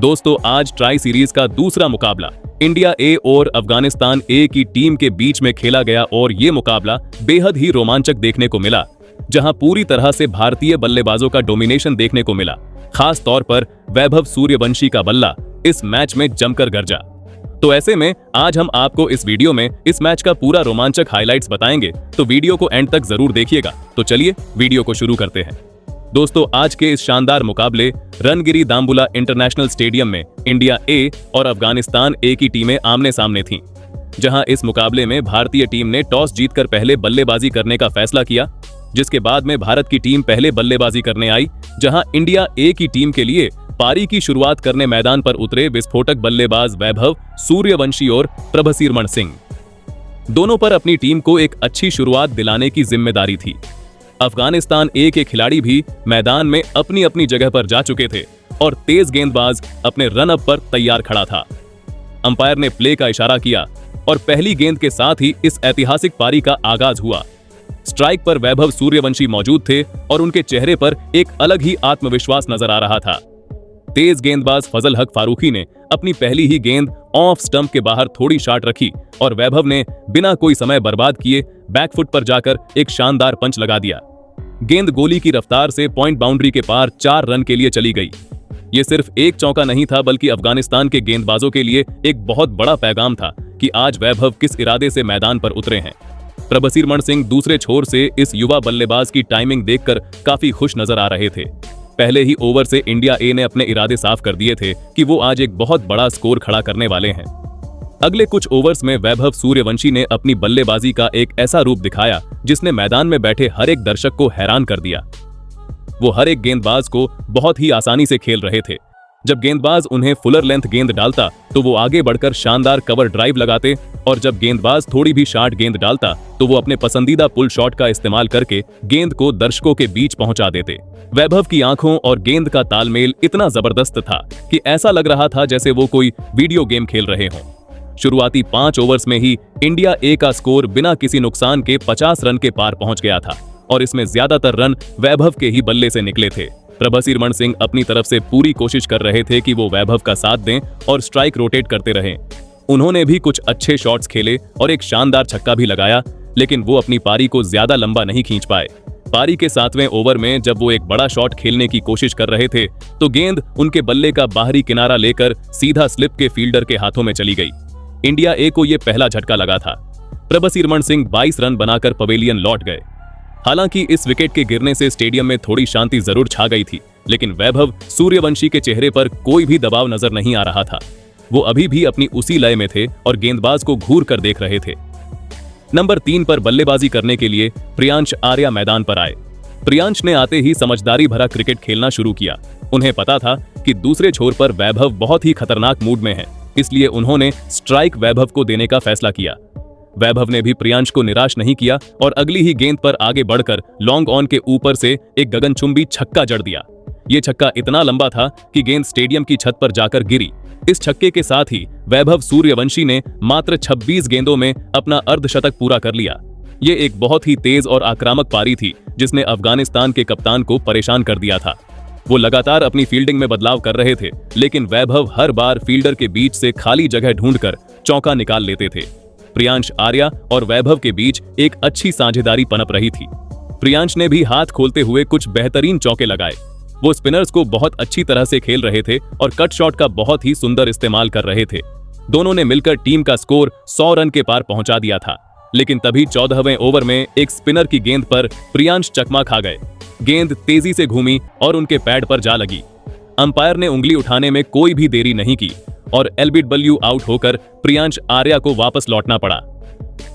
दोस्तों आज tri series का दूसरा मुकाबला इंडिया ए और अफगानिस्तान ए की टीम के बीच में खेला गया और ये मुकाबला बेहद ही रोमांचक देखने को मिला, जहां पूरी तरह से भारतीय बल्लेबाजों का डोमिनेशन देखने को मिला। खास तौर पर वैभव सूर्यवंशी का बल्ला इस मैच में जमकर गरजा। तो ऐसे में आज हम आपको इस वीडियो में इस मैच का पूरा रोमांचक हाइलाइट्स बताएंगे, तो वीडियो को एंड तक जरूर देखिएगा। तो चलिए वीडियो को शुरू करते हैं। दोस्तों आज के इस शानदार मुकाबले रनगिरी दाम्बुला इंटरनेशनल स्टेडियम में इंडिया ए और अफगानिस्तान ए की टीमें आमने सामने थीं, जहां इस मुकाबले में भारतीय टीम ने टॉस जीतकर पहले बल्लेबाजी करने का फैसला किया, जिसके बाद में भारत की टीम पहले बल्लेबाजी करने आई, जहां इंडिया ए की टीम के लिए पारी की शुरुआत करने मैदान पर उतरे विस्फोटक बल्लेबाज वैभव सूर्यवंशी और प्रभसिरमण सिंह। दोनों पर अपनी टीम को एक अच्छी शुरुआत दिलाने की जिम्मेदारी थी। अफगानिस्तान ए के खिलाड़ी भी मैदान में अपनी अपनी जगह पर जा चुके थे और तेज गेंदबाज अपने रन अप पर तैयार खड़ा था। अंपायर ने प्ले का इशारा किया और पहली गेंद के साथ ही इस ऐतिहासिक पारी का आगाज हुआ। स्ट्राइक पर वैभव सूर्यवंशी मौजूद थे और उनके चेहरे पर एक अलग ही आत्मविश्वास नजर आ रहा था। तेज गेंदबाज फजल हक फारूकी ने अपनी पहली ही गेंद ऑफ स्टंप के बाहर थोड़ी शॉट रखी और वैभव ने बिना कोई समय बर्बाद किए बैकफुट पर जाकर एक शानदार पंच लगा दिया। गेंद गोली की रफ्तार से पॉइंट बाउंड्री के पार 4 रन के लिए चली गई। ये सिर्फ एक चौका नहीं था, बल्कि अफगानिस्तान के गेंदबाजों के लिए एक बहुत बड़ा पैगाम था कि आज वैभव किस इरादे से मैदान पर उतरे हैं। प्रभसिरमण सिंह दूसरे छोर से इस युवा बल्लेबाज की टाइमिंग देखकर काफी खुश नजर आ रहे थे। पहले ही ओवर से इंडिया ए ने अपने इरादे साफ कर दिए थे कि वो आज एक बहुत बड़ा स्कोर खड़ा करने वाले हैं। अगले कुछ ओवर्स में वैभव सूर्यवंशी ने अपनी बल्लेबाजी का एक ऐसा रूप दिखाया जिसने मैदान में बैठे हर एक दर्शक को हैरान कर दिया। वो हर एक गेंदबाज को बहुत ही आसानी से खेल रहे थे। जब गेंदबाज उन्हें फुलर लेंथ गेंद डालता तो वो आगे बढ़कर शानदार कवर ड्राइव लगाते, और जब गेंदबाज थोड़ी भी शॉर्ट गेंद डालता तो वो अपने पसंदीदा पुल शॉट का इस्तेमाल करके गेंद को दर्शकों के बीच पहुंचा देते। वैभव की आंखों और गेंद का तालमेल इतना जबरदस्त था कि ऐसा लग रहा था जैसे वो कोई वीडियो गेम खेल रहे हों। शुरुआती 5 ओवर्स में ही इंडिया ए का स्कोर बिना किसी नुकसान के 50 रन के पार पहुंच गया था और इसमें ज्यादातर रन वैभव के ही बल्ले से निकले थे। प्रभसिरमण सिंह अपनी तरफ से पूरी कोशिश कर रहे थे कि वो वैभव का साथ दें और स्ट्राइक रोटेट करते रहें। उन्होंने भी कुछ अच्छे शॉट्स खेले और एक शानदार छक्का भी लगाया, लेकिन वो अपनी पारी को ज्यादा लंबा नहीं खींच पाए। पारी के 7वें ओवर में जब वो एक बड़ा शॉट खेलने की कोशिश कर रहे थे तो गेंद उनके बल्ले का बाहरी किनारा लेकर सीधा स्लिप के फील्डर के हाथों में चली गई। इंडिया ए को यह पहला झटका लगा था। प्रभसिरमण सिंह 22 रन बनाकर पवेलियन लौट गए। हालांकि इस विकेट के गिरने से स्टेडियम में थोड़ी शांति जरूर छा गई थी, लेकिन वैभव सूर्यवंशी के चेहरे पर कोई भी दबाव नजर नहीं आ रहा था। वो अभी भी अपनी उसी लय में थे और गेंदबाज को घूर कर देख रहे थे। नंबर 3 पर बल्लेबाजी करने के लिए प्रियांश आर्या मैदान पर आए। प्रियांश ने आते ही समझदारी भरा क्रिकेट खेलना शुरू किया। उन्हें पता था कि दूसरे छोर पर वैभव बहुत ही खतरनाक मूड में है, इसलिए उन्होंने स्ट्राइक वैभव को देने का फैसला किया। वैभव ने भी प्रियांश को निराश नहीं किया और अगली ही गेंद पर आगे बढ़कर लॉन्ग ऑन के ऊपर से एक गगनचुंबी छक्का जड़ दिया। ये छक्का इतना लंबा था कि गेंद स्टेडियम की छत पर जाकर गिरी। इस छक्के के साथ ही वैभव सूर्यवंशी ने मात्र 26 गेंदों में अपना अर्धशतक पूरा कर लिया। ये एक बहुत ही तेज और आक्रामक पारी थी जिसने अफगानिस्तान के कप्तान को परेशान कर दिया था। वो लगातार अपनी फील्डिंग में बदलाव कर रहे थे, लेकिन वैभव हर बार फील्डर के बीच से खाली जगह ढूंढकर चौका निकाल लेते थे। प्रियांश आर्या और वैभव के बीच एक अच्छी साझेदारी पनप रही थी। प्रियांश ने भी हाथ खोलते हुए कुछ बेहतरीन चौके लगाए। वो स्पिनर्स को बहुत अच्छी तरह से खेल रहे थे और कट शॉट का बहुत ही सुंदर इस्तेमाल कर रहे थे। दोनों ने मिलकर टीम का स्कोर 100 रन के पार पहुंचा दिया था, लेकिन तभी 14वें ओवर में एक स्पिनर की गेंद पर प्रियांश चकमा खा गए। गेंद तेजी से घूमी और उनके पैड पर जा लगी। अंपायर ने उंगली उठाने में कोई भी देरी नहीं की और एलबीडब्ल्यू आउट होकर प्रियांश आर्या को वापस लौटना पड़ा।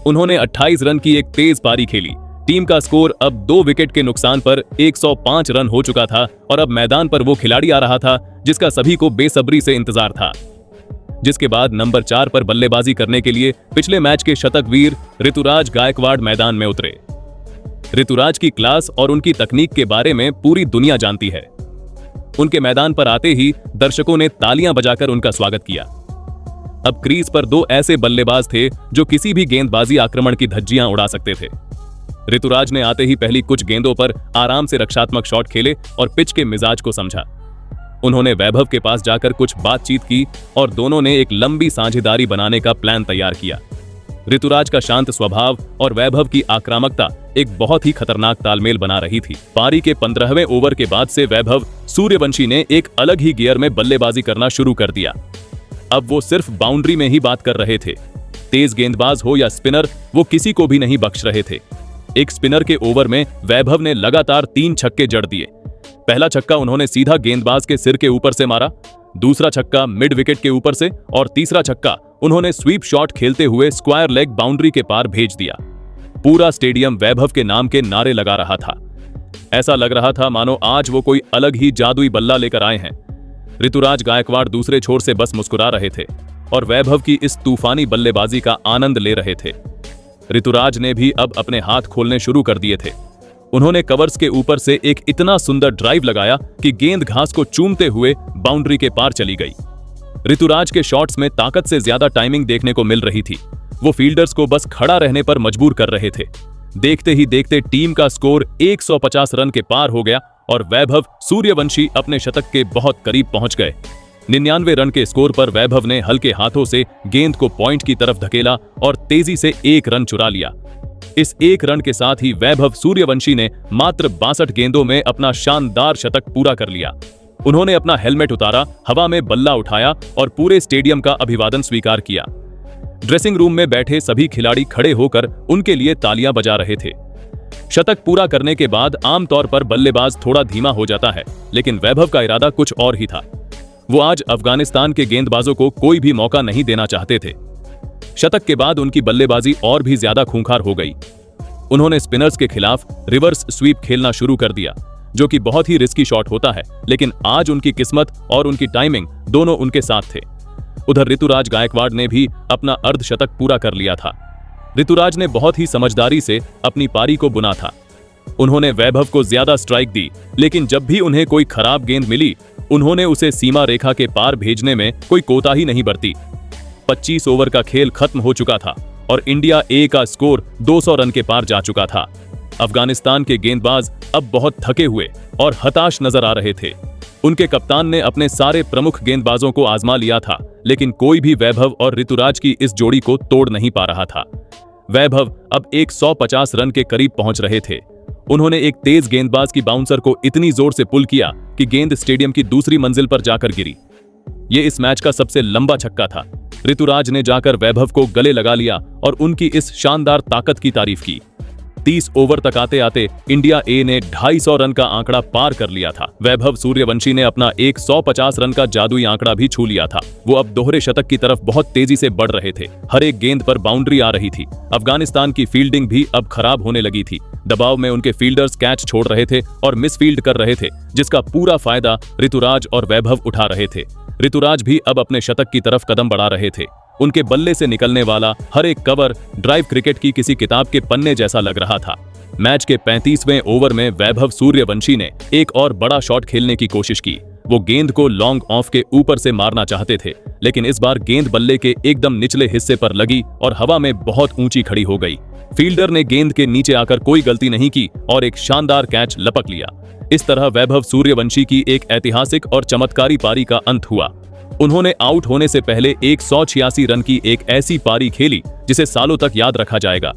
उन्होंने 28 रन की एक तेज पारी खेली। टीम का स्कोर अब 2 विकेट के नुकसान पर 105 रन हो चुका था और अब मैदान पर वो खिलाड़ी आ रहा था जिसका सभी को बेसब्री से इंतजार था। जिसके बाद नंबर 4 पर बल्लेबाजी करने के लिए पिछले मैच के शतक वीर ऋतुराज गायकवाड़ मैदान में उतरे। ऋतुराज की क्लास और उनकी तकनीक के बारे में पूरी दुनिया जानती है। उनके मैदान पर आते ही दर्शकों ने तालियां बजाकर उनका स्वागत किया। अब क्रीज पर 2 ऐसे बल्लेबाज थे जो किसी भी गेंदबाजी आक्रमण की धज्जियां उड़ा सकते थे। ऋतुराज ने आते ही पहली कुछ गेंदों पर आराम से रक्षात्मक शॉट खेले और पिच के मिजाज को समझा। उन्होंने वैभव के पास जाकर कुछ बातचीत की और दोनों ने एक लंबी साझेदारी बनाने का प्लान तैयार किया। ऋतुराज का शांत स्वभाव और वैभव की आक्रामकता एक बहुत ही खतरनाक तालमेल बना रही थी। पारी के 15वें ओवर के बाद से वैभव सूर्यवंशी ने एक अलग ही गियर में बल्लेबाजी करना शुरू कर दिया। अब वो सिर्फ बाउंड्री में ही बात कर रहे थे। तेज गेंदबाज हो या स्पिनर, वो किसी को भी नहीं बख्श रहे थे। एक स्पिनर के ओवर में वैभव ने लगातार 3 छक्के जड़ दिए। पहला छक्का उन्होंने सीधा गेंदबाज के सिर के ऊपर से मारा, दूसरा छक्का मिड विकेट के ऊपर से और तीसरा छक्का उन्होंने स्वीप शॉट खेलते हुए स्क्वायर लेग बाउंड्री के पार भेज दिया। पूरा स्टेडियम वैभव के नाम के नारे लगा रहा था। ऐसा लग रहा था मानो आज वो कोई अलग ही जादुई बल्ला लेकर आए हैं। ऋतुराज गायकवाड़ दूसरे छोर से बस मुस्कुरा रहे थे और वैभव की इस तूफानी बल्लेबाजी का आनंद ले रहे थे। ऋतुराज ने भी अब अपने हाथ खोलने शुरू कर दिए थे। उन्होंने कवर्स के ऊपर से एक इतना सुंदर ड्राइव लगाया कि गेंद घास को चूमते हुए बाउंड्री के पार चली गई। ऋतुराज के शॉट्स में ताकत से ज्यादा टाइमिंग देखने को मिल रही थी। वो फील्डर्स को बस खड़ा रहने पर मजबूर कर रहे थे। देखते ही देखते टीम का स्कोर 150 रन के पार हो गया और वैभव सूर्यवंशी अपने शतक के बहुत करीब पहुंच गए। 99 रन के स्कोर पर वैभव ने हल्के हाथों से गेंद को पॉइंट की तरफ धकेला और तेजी से 1 रन चुरा लिया। इस 1 रन के साथ ही वैभव सूर्यवंशी ने मात्र 62 गेंदों में अपना शानदार शतक पूरा कर लिया। उन्होंने अपना हेलमेट उतारा, हवा में बल्ला उठाया और पूरे स्टेडियम का अभिवादन स्वीकार किया। ड्रेसिंग रूम में बैठे सभी खिलाड़ी खड़े होकर उनके लिए तालियां बजा रहे थे। शतक पूरा करने के बाद आमतौर पर बल्लेबाज थोड़ा धीमा हो जाता है, लेकिन वैभव का इरादा कुछ और ही था। वो आज अफगानिस्तान के गेंदबाजों को कोई भी मौका नहीं देना चाहते थे। शतक के बाद उनकी बल्लेबाजी और भी ज्यादा खूंखार हो गई। उन्होंने स्पिनर्स के खिलाफ रिवर्स स्वीप खेलना शुरू कर दिया, जो कि बहुत ही रिस्की शॉट होता है, लेकिन आज उनकी किस्मत और उनकी टाइमिंग दोनों उनके साथ थे। उधर ऋतुराज गायकवाड़ ने भी अपना अर्धशतक पूरा कर लिया था। ऋतुराज ने बहुत ही समझदारी से अपनी पारी को बुना था। उन्होंने वैभव को ज्यादा स्ट्राइक दी, लेकिन जब भी उन्हें कोई खराब गेंद मिली, उन्होंने उसे सीमा रेखा के पार भेजने में कोई कोताही नहीं बरती। 25 ओवर का खेल खत्म हो चुका था और इंडिया ए का स्कोर 200 रन के पार जा चुका था। अफगानिस्तान के गेंदबाज अब बहुत थके हुए और हताश नजर आ रहे थे। उनके कप्तान ने अपने सारे प्रमुख गेंदबाजों को आजमा लिया था, लेकिन कोई भी वैभव और ऋतुराज की इस जोड़ी को तोड़ नहीं पा रहा था। वैभव अब 150 रन के करीब पहुंच रहे थे। उन्होंने एक तेज गेंदबाज की बाउंसर को इतनी जोर से पुल किया कि गेंद स्टेडियम की दूसरी मंजिल पर जाकर गिरी। ये इस मैच का सबसे लंबा छक्का था। ऋतुराज ने जाकर वैभव को गले लगा लिया और उनकी इस शानदार ताकत की तारीफ की। 30 ओवर तक आते आते इंडिया ए ने 250 रन का आंकड़ा पार कर लिया था। वैभव सूर्यवंशी ने अपना 150 रन का जादुई आंकड़ा भी छू लिया था। वो अब दोहरे शतक की तरफ बहुत तेजी से बढ़ रहे थे। हर एक गेंद पर बाउंड्री आ रही थी। अफगानिस्तान की फील्डिंग भी अब खराब होने लगी थी। दबाव में उनके फील्डर्स कैच छोड़ रहे थे और मिसफील्ड कर रहे थे, जिसका पूरा फायदा ऋतुराज और वैभव उठा रहे थे। ऋतुराज भी अब अपने शतक की तरफ कदम बढ़ा रहे थे। उनके बल्ले से निकलने वाला हर एक कवर ड्राइव क्रिकेट की किसी किताब के पन्ने जैसा लग रहा था। मैच के 35वें ओवर में वैभव सूर्यवंशी ने एक और बड़ा शॉट खेलने की कोशिश की। वो गेंद को लॉन्ग ऑफ के ऊपर से मारना चाहते थे, लेकिन इस बार गेंद बल्ले के एकदम निचले हिस्से पर लगी और हवा में बहुत ऊंची खड़ी हो गई। फील्डर ने गेंद के नीचे आकर कोई गलती नहीं की और एक शानदार कैच लपक लिया। इस तरह वैभव सूर्यवंशी की एक ऐतिहासिक और चमत्कारी पारी का अंत हुआ। उन्होंने आउट होने से पहले 186 रन की एक ऐसी पारी खेली जिसे सालों तक याद रखा जाएगा।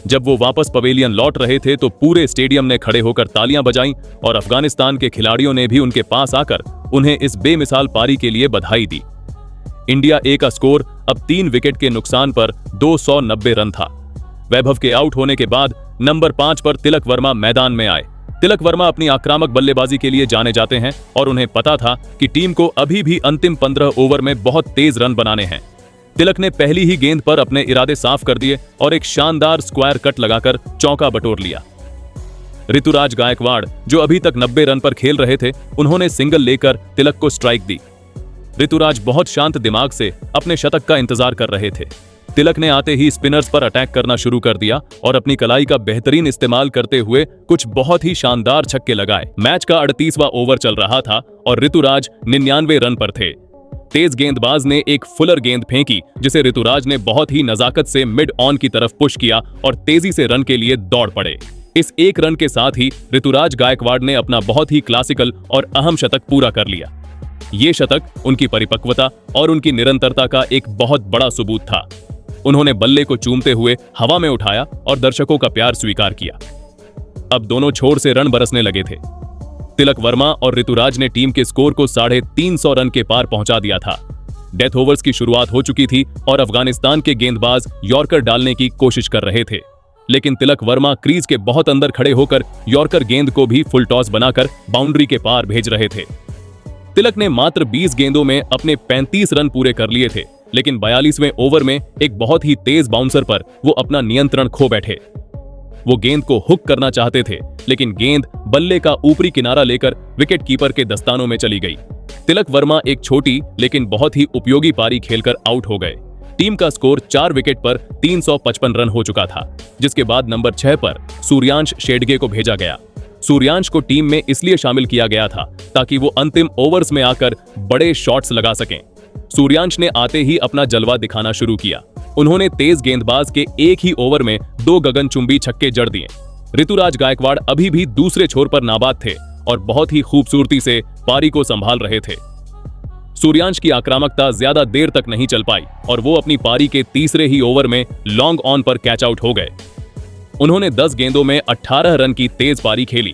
जब वो वापस पवेलियन लौट रहे थे तो पूरे स्टेडियम ने खड़े होकर तालियां बजाईं और अफगानिस्तान के खिलाड़ियों ने भी उनके पास आकर उन्हें इस बेमिसाल पारी के लिए बधाई दी। इंडिया ए का स्कोर अब 3 विकेट के नुकसान पर 290 रन था। वैभव के आउट होने के बाद नंबर 5 पर तिलक वर्मा मैदान में आए। तिलक वर्मा अपनी आक्रामक बल्लेबाजी के लिए जाने जाते हैं और उन्हें पता था कि टीम को अभी भी अंतिम 15 ओवर में बहुत तेज रन बनाने हैं। तिलक ने पहली ही गेंद पर अपने इरादे साफ कर दिए और एक शानदार स्क्वायर कट लगाकर चौका बटोर लिया। ऋतुराज गायकवाड़, जो अभी तक 90 रन पर खेल रहे थे, उन्होंने सिंगल लेकर तिलक को स्ट्राइक दी। ऋतुराज बहुत शांत दिमाग से अपने शतक का इंतजार कर रहे थे। तिलक ने आते ही स्पिनर्स पर अटैक करना शुरू कर दिया और अपनी कलाई का बेहतरीन इस्तेमाल करते हुए कुछ बहुत ही शानदार छक्के लगाए। मैच का 38वां ओवर चल रहा था और ऋतुराज 99 रन पर थे। तेज गेंदबाज ने एक फुलर गेंद फेंकी, जिसे ऋतुराज ने बहुत ही नजाकत से मिड ऑन की तरफ पुश किया और तेजी से रन के लिए दौड़ पड़े। इस 1 रन के साथ ही ऋतुराज गायकवाड़ ने अपना बहुत ही क्लासिकल और अहम शतक पूरा कर लिया। ये शतक उनकी परिपक्वता और उनकी निरंतरता का एक बहुत बड़ा सबूत था। उन्होंने बल्ले को चूमते हुए हवा में उठाया और दर्शकों का प्यार स्वीकार किया। अब दोनों छोर से रन बरसने लगे थे। तिलक वर्मा और ऋतुराज ने टीम के स्कोर को 350 रन के पार पहुंचा दिया था। डेथ ओवर्स की शुरुआत हो चुकी थी और अफगानिस्तान के गेंदबाज यॉर्कर डालने की कोशिश कर रहे थे, लेकिन तिलक वर्मा क्रीज के बहुत अंदर खड़े होकर यॉर्कर गेंद को भी फुल टॉस बनाकर बाउंड्री के पार भेज रहे थे। तिलक ने मात्र 20 गेंदों में अपने 35 रन पूरे कर लिए थे, लेकिन 42वें ओवर में एक बहुत ही तेज बाउंसर पर वो अपना नियंत्रण खो बैठे। वो गेंद को हुक करना चाहते थे, लेकिन गेंद बल्ले का ऊपरी किनारा लेकर विकेट कीपर के दस्तानों में चली गई। तिलक वर्मा एक छोटी लेकिन बहुत ही उपयोगी पारी खेलकर आउट हो गए। टीम का स्कोर 4 विकेट पर 355 रन हो चुका था, जिसके बाद नंबर 6 पर सूर्यांश शेडगे को भेजा गया। सूर्यांश को टीम में इसलिए शामिल किया गया था ताकि वो अंतिम ओवर्स में आकर बड़े शॉट्स लगा सकें। सूर्यांश ने आते ही अपना जलवा दिखाना शुरू किया। उन्होंने तेज गेंदबाज के एक ही ओवर में 2 गगनचुंबी छक्के जड़ दिए। ऋतुराज गायकवाड़ अभी भी दूसरे छोर पर नाबाद थे और बहुत ही खूबसूरती से पारी को संभाल रहे थे। सूर्यांश की आक्रामकता ज्यादा देर तक नहीं चल पाई और वो अपनी पारी के तीसरे ही ओवर में लॉन्ग ऑन पर कैच आउट हो गए। उन्होंने 10 गेंदों में 18 रन की तेज पारी खेली।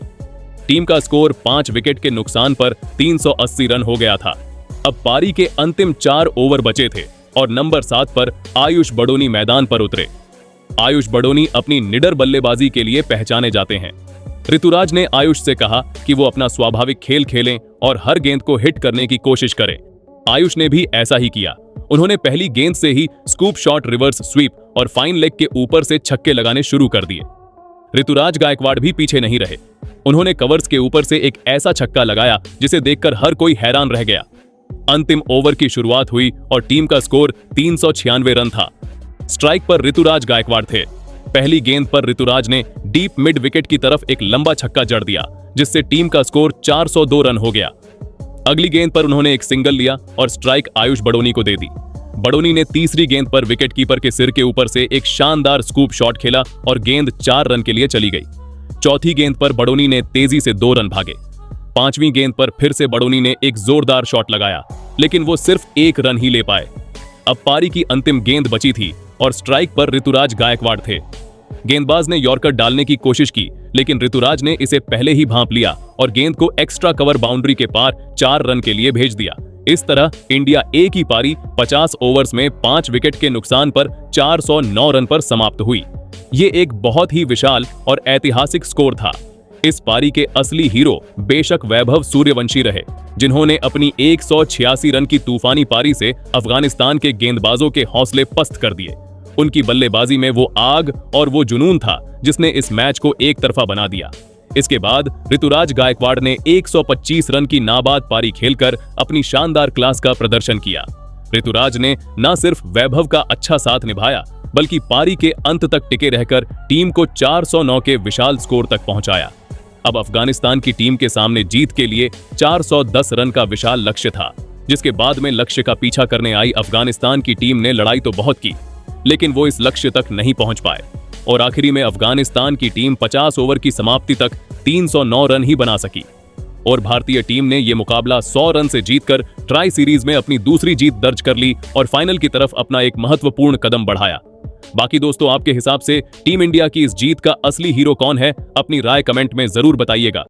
टीम का स्कोर 5 विकेट के नुकसान पर 380 रन हो गया था। अब पारी के अंतिम 4 ओवर बचे थे और नंबर 7 पर आयुष बडोनी मैदान पर उतरे। आयुष बडोनी अपनी निडर बल्लेबाजी के लिए पहचाने जाते हैं। ऋतुराज ने आयुष से कहा कि वो अपना स्वाभाविक खेल खेलें और हर गेंद को हिट करने की कोशिश करें। आयुष ने भी ऐसा ही किया। उन्होंने पहली गेंद से ही स्कूप शॉट, रिवर्स स्वीप और फाइन लेग के ऊपर से छक्के लगाने शुरू कर दिए। ऋतुराज गायकवाड़ भी पीछे नहीं रहे। उन्होंने कवर्स के ऊपर से एक ऐसा छक्का लगाया जिसे देखकर हर कोई हैरान रह गया। अंतिम ओवर की शुरुआत हुई और टीम का स्कोर 396 रन था। स्ट्राइक पर ऋतुराज गायकवाड़ थे। पहली गेंद पर ऋतुराज ने डीप मिड विकेट की तरफ एक लंबा छक्का जड़ दिया, जिससे टीम का स्कोर 402 रन हो गया। अगली गेंद पर उन्होंने एक सिंगल लिया और स्ट्राइक आयुष बडोनी को दे दी। बडोनी ने तीसरी गेंद पर विकेट कीपर के सिर के ऊपर से एक शानदार स्कूप शॉट खेला और गेंद 4 रन के लिए चली गई। चौथी गेंद पर बडोनी ने तेजी से 2 रन भागे। 5वीं गेंद पर फिर से बडोनी ने एक जोरदार शॉट लगाया, लेकिन वो सिर्फ 1 रन ही ले पाए। अब पारी की अंतिम गेंद बची थी और स्ट्राइक पर ऋतुराज गायकवाड़ थे। गेंदबाज ने यॉर्कर डालने की कोशिश की, लेकिन ऋतुराज ने इसे पहले ही भांप लिया और गेंद को एक्स्ट्रा कवर बाउंड्री के पार 4 रन के लिए भेज दिया। इस तरह इंडिया ए की पारी 50 ओवर्स में 5 विकेट के नुकसान पर 409 रन पर समाप्त हुई। ये एक बहुत ही विशाल और ऐतिहासिक स्कोर था। इस पारी के असली हीरो बेशक वैभव सूर्यवंशी रहे, जिन्होंने अपनी 186 रन की तूफानी पारी से अफगानिस्तान के गेंदबाजों के हौसले पस्त कर दिए। उनकी बल्लेबाजी में वो आग और वो जुनून था जिसने इस मैच को एक तरफा बना दिया। इसके बाद ऋतुराज गायकवाड़ ने 125 रन की नाबाद पारी खेलकर अपनी शानदार क्लास का प्रदर्शन किया। ऋतुराज ने न सिर्फ वैभव का अच्छा साथ निभाया, बल्कि पारी के अंत तक टिके रहकर टीम को 409 के विशाल स्कोर तक पहुंचाया। अब अफगानिस्तान की टीम के सामने जीत के लिए 410 रन का विशाल लक्ष्य था, जिसके बाद में लक्ष्य का पीछा करने आई अफगानिस्तान की टीम ने लड़ाई तो बहुत की, लेकिन वो इस लक्ष्य तक नहीं पहुंच पाए और आखिरी में अफगानिस्तान की टीम 50 ओवर की समाप्ति तक 309 रन ही बना सकी और भारतीय टीम ने यह मुकाबला 100 रन से जीतकर ट्राई सीरीज में अपनी दूसरी जीत दर्ज कर ली और फाइनल की तरफ अपना एक महत्वपूर्ण कदम बढ़ाया। बाकी दोस्तों, आपके हिसाब से टीम इंडिया की इस जीत का असली हीरो कौन है? अपनी राय कमेंट में जरूर बताइएगा।